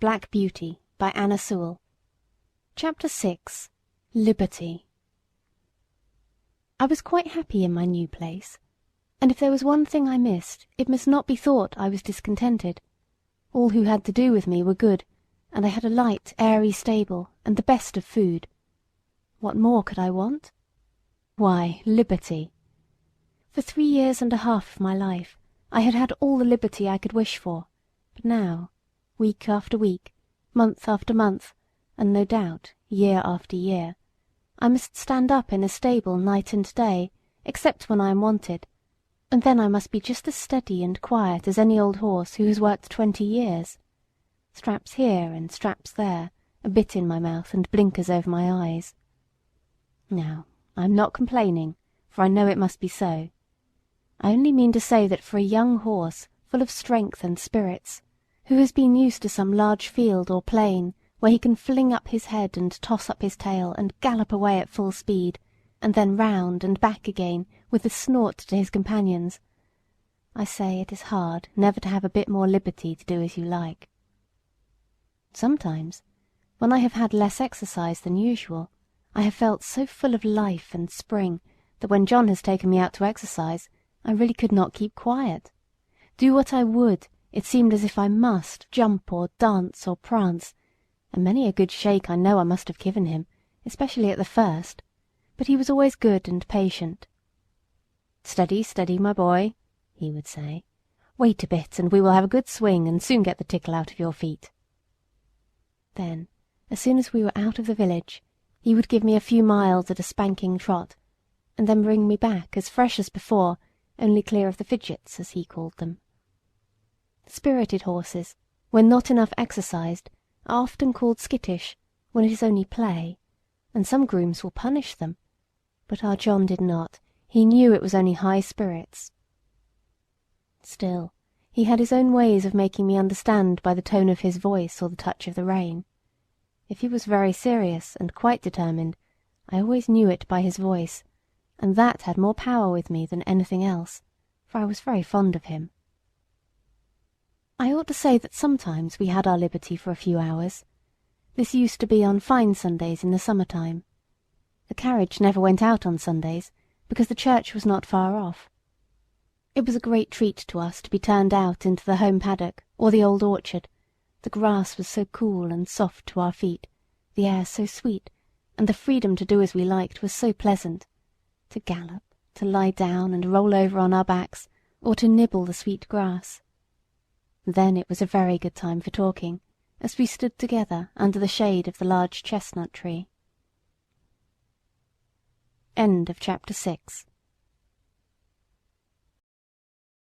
Black Beauty by Anna Sewell. Chapter 6. Liberty. I was quite happy in my new place, and if there was one thing I missed, it must not be thought I was discontented. All who had to do with me were good, and I had a light, airy stable, and the best of food. What more could I want? Why, liberty. For 3 years and a half of my life I had had all the liberty I could wish for, but now, week after week, month after month, and no doubt year after year, I must stand up in a stable night and day, except when I am wanted, and then I must be just as steady and quiet as any old horse who has worked 20 years. Straps here and straps there, a bit in my mouth and blinkers over my eyes. Now, I am not complaining, for I know it must be so. I only mean to say that for a young horse full of strength and spirits, who has been used to some large field or plain where he can fling up his head and toss up his tail and gallop away at full speed, and then round and back again with a snort to his companions, I say it is hard never to have a bit more liberty to do as you like. Sometimes, when I have had less exercise than usual, I have felt so full of life and spring that when John has taken me out to exercise, I really could not keep quiet. Do what I would, it seemed as if I must jump or dance or prance, and many a good shake I know I must have given him, especially at the first, but he was always good and patient. "Steady, steady, my boy," he would say. "Wait a bit, and we will have a good swing, and soon get the tickle out of your feet." Then, as soon as we were out of the village, he would give me a few miles at a spanking trot, and then bring me back as fresh as before, only clear of the fidgets, as he called them. Spirited horses, when not enough exercised, are often called skittish, when it is only play, and some grooms will punish them, but our John did not. He knew it was only high spirits. Still, he had his own ways of making me understand by the tone of his voice or the touch of the rein. If he was very serious and quite determined, I always knew it by his voice, and that had more power with me than anything else, for I was very fond of him. I ought to say that sometimes we had our liberty for a few hours. This used to be on fine Sundays in the summer-time. The carriage never went out on Sundays, because the church was not far off. It was a great treat to us to be turned out into the home paddock or the old orchard. The grass was so cool and soft to our feet, the air so sweet, and the freedom to do as we liked was so pleasant. To gallop, to lie down and roll over on our backs, or to nibble the sweet grass. Then it was a very good time for talking, as we stood together under the shade of the large chestnut tree. End of chapter 6.